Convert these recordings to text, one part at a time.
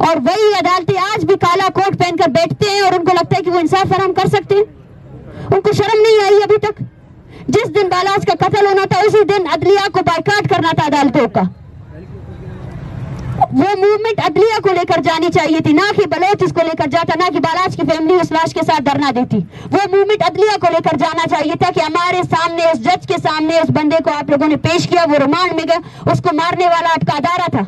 اور وہی عدالتیں آج بھی کالا کوٹ پہن کر بیٹھتے ہیں اور ان کو لگتا ہے کہ وہ انصاف فراہم کر سکتے ہیں. ان کو شرم نہیں آئی ابھی تک. جس دن بالاز کا قتل ہونا تھا اسی دن عدلیہ کو بائیکاٹ کرنا تھا عدالتوں کا. وہ موومنٹ عدلیہ کو لے کر جانی چاہیے تھی, نہ کہ بلوچ اس کو لے کر جاتا, نہ کہ بالاز کی فیملی اس لاش کے ساتھ دھرنا دیتی. وہ موومنٹ عدلیہ کو لے کر جانا چاہیے تھا کہ ہمارے سامنے اس جج کے سامنے اس بندے کو آپ لوگوں نے پیش کیا, وہ ریمانڈ میں گیا, اس کو مارنے والا آپ کا ادارہ تھا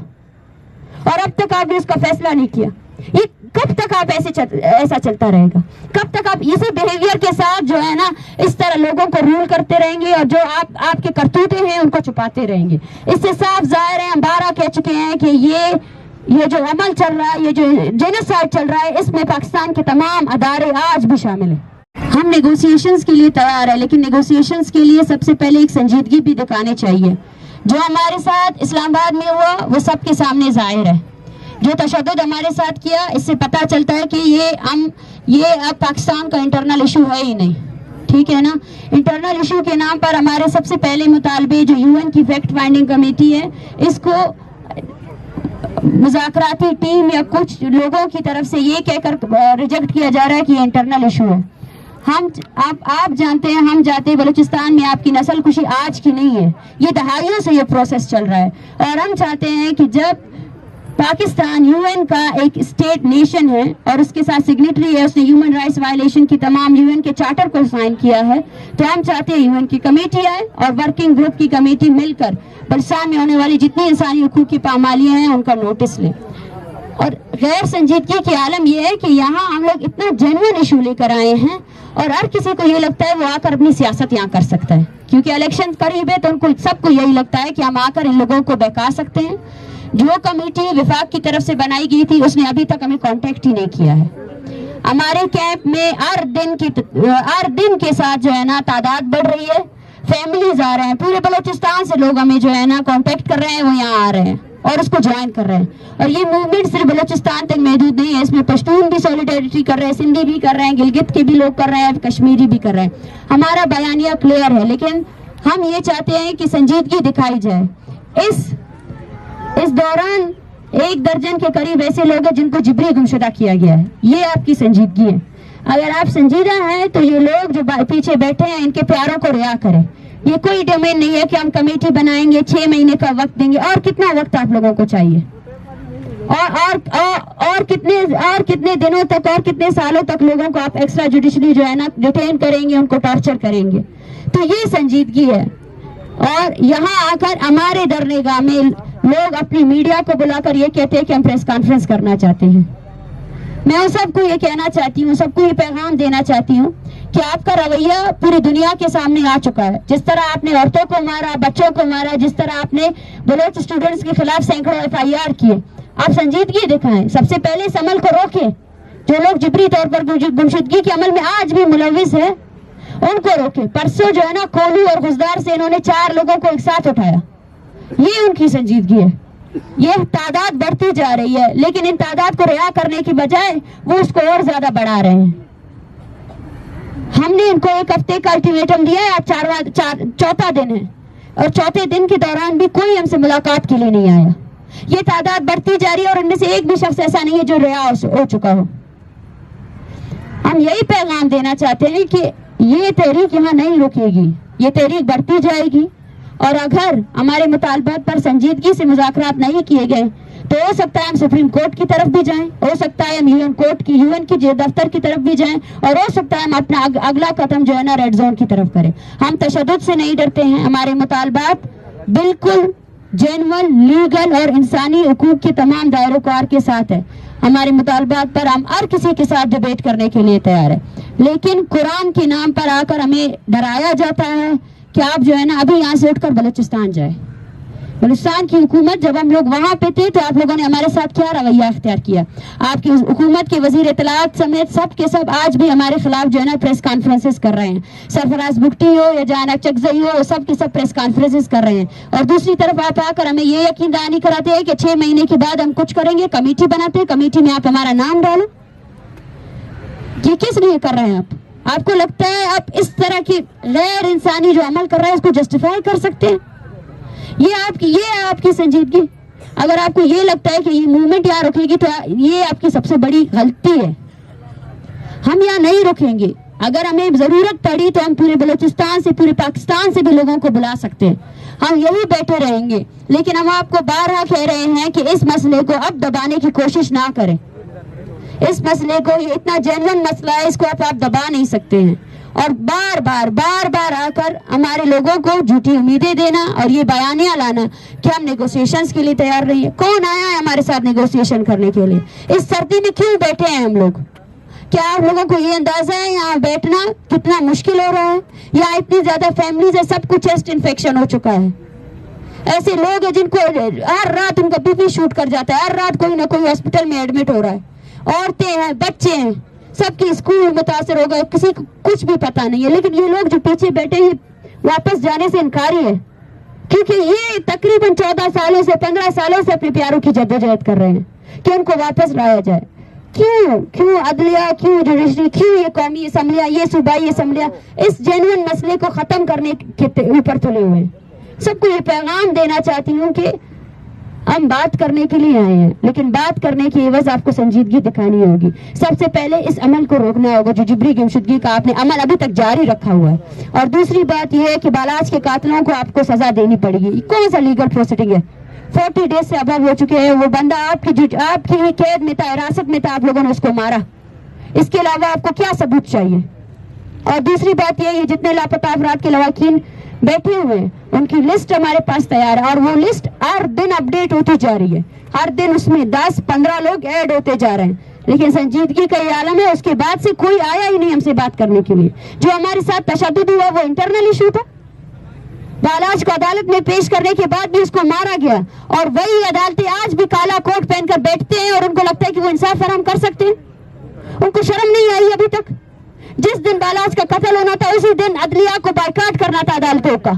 اور اب تک آپ نے اس کا فیصلہ نہیں کیا. یہ کب تک آپ ایسا چلتا رہے گا؟ کب تک آپ اسی بیہیویئر کے ساتھ جو ہے نا اس طرح لوگوں کو رول کرتے رہیں گے اور جو آپ کے کرتوتے ہیں ان کو چھپاتے رہیں گے؟ اس سے صاف ظاہر ہے, ہم 12 کہہ چکے ہیں کہ یہ جو عمل چل رہا ہے, یہ جو جینوسائیڈ چل رہا ہے, اس میں پاکستان کے تمام ادارے آج بھی شامل ہیں. ہم نیگوسیشنز کے لیے تیار ہیں, لیکن نیگوسیشنز کے لیے سب سے پہلے ایک سنجیدگی بھی دکھانی چاہیے. جو ہمارے ساتھ اسلام آباد میں ہوا وہ سب کے سامنے ظاہر ہے. جو تشدد ہمارے ساتھ کیا, اس سے پتہ چلتا ہے کہ یہ اب پاکستان کا انٹرنل ایشو ہے ہی نہیں. ٹھیک ہے نا. انٹرنل ایشو کے نام پر ہمارے سب سے پہلے مطالبے جو UN کی فیکٹ فائنڈنگ کمیٹی ہے, اس کو مذاکراتی ٹیم یا کچھ لوگوں کی طرف سے یہ کہہ کر ریجیکٹ کیا جا رہا ہے کہ یہ انٹرنل ایشو ہے. آپ جانتے ہیں, ہم جاتے ہیں بلوچستان میں آپ کی نسل کشی آج کی نہیں ہے, یہ دہائیوں سے یہ پروسیس چل رہا ہے. اور ہم چاہتے ہیں کہ جب پاکستان UN کا ایک اسٹیٹ نیشن ہے اور اس کے ساتھ سگنیٹری ہے, اس نے ہیومن رائٹس وائلیشن کی تمام UN کے چارٹر کو سائن کیا ہے, تو ہم چاہتے ہیں UN کی کمیٹی آئے اور ورکنگ گروپ کی کمیٹی مل کر بلوچستان میں ہونے والی جتنی انسانی حقوق کی پامالیاں ہیں ان کا نوٹس لیں. اور غیر سنجیدگی کی عالم یہ ہے کہ یہاں ہم لوگ اتنا جینوئن ایشو لے کر آئے ہیں اور ہر کسی کو یہ لگتا ہے وہ آ کر اپنی سیاست یہاں کر سکتا ہے, کیونکہ الیکشن قریب ہے تو ان کو سب کو یہی لگتا ہے کہ ہم آ کر ان لوگوں کو بہکا سکتے ہیں. جو کمیٹی وفاق کی طرف سے بنائی گئی تھی اس نے ابھی تک ہمیں کانٹیکٹ ہی نہیں کیا ہے. ہمارے کیمپ میں ہر دن کے ساتھ جو ہے نا تعداد بڑھ رہی ہے, فیملیز آ رہے ہیں, پورے بلوچستان سے لوگ ہمیں جو ہے نا کانٹیکٹ کر رہے ہیں, وہ یہاں آ رہے ہیں اور اس کو جوائن کر رہے ہیں. اور یہ موومنٹ صرف بلوچستان تک محدود نہیں ہے, اس میں پشتون بھی سولیڈیرٹی کر رہے ہیں, سندھی بھی کر رہے ہیں, گلگت کے بھی لوگ کر رہے ہیں, کشمیری بھی کر رہے ہیں. ہمارا بیانیہ کلیئر ہے, لیکن ہم یہ چاہتے ہیں کہ سنجیدگی دکھائی جائے. اس دوران 1 درجن کے قریب ایسے لوگ ہیں جن کو جبری گمشدہ کیا گیا ہے. یہ آپ کی سنجیدگی ہے. اگر آپ سنجیدہ ہیں تو یہ لوگ جو پیچھے بیٹھے ہیں ان کے پیاروں کو رعا کریں. یہ کوئی ڈومین نہیں ہے کہ ہم کمیٹی بنائیں گے, 6 مہینے کا وقت دیں گے. اور کتنا وقت آپ لوگوں کو چاہیے؟ اور کتنے دنوں تک اور کتنے سالوں تک لوگوں کو آپ ایکسٹرا جوڈیشلی جو ہے نا ڈیٹین کریں گے, ان کو ٹارچر کریں گے؟ تو یہ سنجیدگی ہے. اور یہاں آ کر ہمارے درنگاہ میں لوگ اپنی میڈیا کو بلا کر یہ کہتے ہیں کہ ہم پریس کانفرنس کرنا چاہتے ہیں. میں ان سب کو یہ کہنا چاہتی ہوں, سب کو یہ پیغام دینا چاہتی ہوں کہ آپ کا رویہ پوری دنیا کے سامنے آ چکا ہے. جس طرح آپ نے عورتوں کو مارا, بچوں کو مارا, جس طرح آپ نے بلوچ اسٹوڈنٹس کے خلاف سینکڑوں FIR کیے, آپ سنجیدگی دکھائیں. سب سے پہلے اس عمل کو روکیں. جو لوگ جبری طور پر گمشدگی کے عمل میں آج بھی ملوث ہے ان کو روکیں. پرسوں جو ہے نا کولو اور غزدار سے انہوں نے 4 لوگوں کو ایک ساتھ اٹھایا. یہ ان کی سنجیدگی ہے. یہ تعداد بڑھتی جا رہی ہے, لیکن ان تعداد کو رعا کرنے کی بجائے وہ اس کو اور زیادہ بڑھا رہے ہیں. ہم نے ان کو 1 ہفتے کا الٹیمیٹم دیا ہے, آج 4واں دن ہے اور 4تھے دن کے دوران بھی کوئی ہم سے ملاقات کے لیے نہیں آیا. یہ تعداد بڑھتی جا رہی ہے اور ان میں سے ایک بھی شخص ایسا نہیں ہے جو رہا ہو چکا ہو. ہم یہی پیغام دینا چاہتے ہیں کہ یہ تحریک یہاں نہیں رکے گی, یہ تحریک بڑھتی جائے گی. اور اگر ہمارے مطالبات پر سنجیدگی سے مذاکرات نہیں کیے گئے تو ہو سکتا ہے ہم سپریم کورٹ کی طرف بھی جائیں, ہو سکتا ہے ہم UN کی دفتر کی طرف بھی جائیں, اور ہو سکتا ہے ہم اپنا اگلا قدم جو ہے نا ریڈ زون کی طرف کریں. ہم تشدد سے نہیں ڈرتے ہیں. ہمارے مطالبات بالکل جینون, لیگل اور انسانی حقوق کے تمام دائروں کار کے ساتھ ہے. ہمارے مطالبات پر ہم ہر کسی کے ساتھ ڈیبیٹ کرنے کے لیے تیار ہے. لیکن قرآن کے نام پر آ کر ہمیں ڈرایا جاتا ہے کہ آپ جو ہے نا ابھی یہاں سے اٹھ کر بلوچستان جائے. بلوچستان کی حکومت جب ہم لوگ وہاں پہ تھے تو آپ لوگوں نے ہمارے ساتھ کیا رویہ اختیار کیا؟ آپ کی حکومت کے وزیر اطلاعات سمیت سب کے سب آج بھی ہمارے خلاف جو ہے نا پریس کانفرنسز کر رہے ہیں. سرفراز بگٹی ہو یا جانا چکزئی ہو, سب کے سب پریس کانفرنسز کر رہے ہیں. اور دوسری طرف آپ آ کر ہمیں یہ یقین دہانی کراتے ہیں کہ 6 مہینے کے بعد ہم کچھ کریں گے, کمیٹی بناتے ہیں, کمیٹی میں آپ ہمارا نام ڈالو. یہ کس لیے کر رہے ہیں آپ کو لگتا ہے آپ اس طرح کی غیر انسانی جو عمل کر رہے ہیں اس کو جسٹیفائی کر سکتے ہیں؟ یہ آپ کی سنجیدگی. اگر آپ کو یہ لگتا ہے کہ یہ موومنٹ یہاں رکے گی تو یہ آپ کی سب سے بڑی غلطی ہے. ہم یہاں نہیں رکیں گے. اگر ہمیں ضرورت پڑی تو ہم پورے بلوچستان سے پورے پاکستان سے بھی لوگوں کو بلا سکتے ہیں. ہم یہی بیٹھے رہیں گے. لیکن ہم آپ کو بارہا کہہ رہے ہیں کہ اس مسئلے کو اب دبانے کی کوشش نہ کریں. اس مسئلے کو, یہ اتنا جینوئن مسئلہ ہے, اس کو آپ دبا نہیں سکتے ہیں. اور بار بار آ کر ہمارے لوگوں کو جھوٹی امیدیں دینا اور یہ بیانیہ لانا کہ ہم نیگوسیشنز کے لیے تیار نہیں ہیں. کون آیا ہے ہمارے ساتھ نیگوسیشن کرنے کے لیے؟ اس سردی میں کیوں بیٹھے ہیں ہم لوگ؟ کیا آپ لوگوں کو یہ اندازہ ہے یہاں بیٹھنا کتنا مشکل ہو رہا ہے؟ یہاں اتنی زیادہ فیملیز ہے, سب کو چیسٹ انفیکشن ہو چکا ہے. ایسے لوگ ہیں جن کو ہر رات ان کا بی پی شوٹ کر جاتا ہے, ہر رات کوئی نہ کوئی ہاسپٹل میں ایڈمٹ ہو رہا ہے. عورتیں ہیں, بچے ہیں, سب کی اسکول متاثر ہو گئے, کسی کو کچھ بھی پتا نہیں ہے. لیکن یہ لوگ جو پیچھے بیٹھے ہیں واپس جانے سے انکاری ہے, کیونکہ یہ تقریباً 14 سالوں سے 15 سالوں سے اپنے پیاروں کی جدوجہد کر رہے ہیں کہ ان کو واپس لایا جائے. کیوں عدلیہ, کیوں جوڈیشری, کیوں یہ قومی اسمبلیاں, یہ صوبائی اسمبلیاں اس جینوئن مسئلے کو ختم کرنے کے اوپر تلے ہوئے ہیں. سب کو یہ پیغام دینا چاہتی ہوں کہ ہم بات کرنے کے لیے آئے ہیں, لیکن بات کرنے کی عوض آپ کو سنجیدگی دکھانی ہوگی. سب سے پہلے اس عمل کو روکنا ہوگا جو جبری گمشدگی کا آپ نے عمل ابھی تک جاری رکھا ہوا ہے. اور دوسری بات یہ ہے کہ بالاچ کے قاتلوں کو آپ کو سزا دینی پڑے گی. کون سا لیگل پروسیڈنگ ہے؟ 40 ڈیز سے ابو ہو چکے ہیں. وہ بندہ آپ کی قید میں تھا, حراست میں تھا, آپ لوگوں نے اس کو مارا. اس کے علاوہ آپ کو کیا ثبوت چاہیے؟ اور دوسری بات یہ ہے جتنے لاپتہ افراد کے لواحقین بیٹھے ہوئے ہیں ان کی لسٹ ہمارے پاس تیار ہے, اور وہ لسٹ ہر دن اپڈیٹ ہوتی جا رہی ہے. ہر دن اس میں 10-15 لوگ ایڈ ہوتے جا رہے ہیں. لیکن سنجیدگی کا یہ عالم ہے, اس کے بعد سے کوئی آیا ہی نہیں ہم سے بات کرنے کے لیے. جو ہمارے ساتھ تشدد ہوا وہ انٹرنل ایشو تھا. بالاچ کو عدالت میں پیش کرنے کے بعد بھی اس کو مارا گیا, اور وہی عدالتیں آج بھی کالا کوٹ پہن کر بیٹھتے ہیں اور ان کو لگتا ہے کہ وہ انصاف فراہم کر سکتے ہیں. ان کو شرم نہیں آئی ابھی تک. جس دن بالاچ کا قتل ہونا تھا اسی دن عدلیہ کو بائیکاٹ کرنا تھا عدالتوں کا.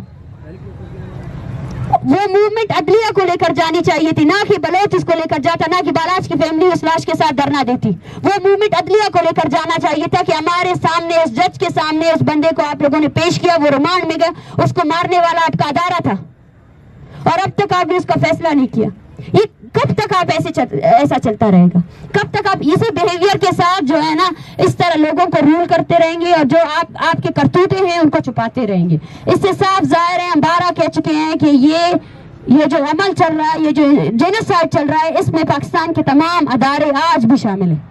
وہ موومنٹ عدلیہ کو لے کر جانی چاہیے تھی, نہ کہ بلوچ اس کو لے کر جاتا, نہ کہ بالاچ کی فیملی اس لاش کے ساتھ دھرنا دیتی. وہ موومنٹ عدلیہ کو لے کر جانا چاہیے تھا کہ ہمارے سامنے اس جج کے سامنے اس بندے کو آپ لوگوں نے پیش کیا, وہ ریمانڈ میں گیا, اس کو مارنے والا آپ کا ادارہ تھا, اور اب تک آپ نے اس کا فیصلہ نہیں کیا. یہ کب تک آپ ایسا چلتا رہے گا؟ کب تک آپ اسی بیہیویئر کے ساتھ جو ہے نا اس طرح لوگوں کو رول کرتے رہیں گے, اور جو آپ کے کرتوتے ہیں ان کو چھپاتے رہیں گے؟ اس سے صاف ظاہر ہے, ہم 12 کہہ چکے ہیں کہ یہ جو عمل چل رہا ہے, یہ جو جینوسائیڈ چل رہا ہے, اس میں پاکستان کے تمام ادارے آج بھی شامل ہیں.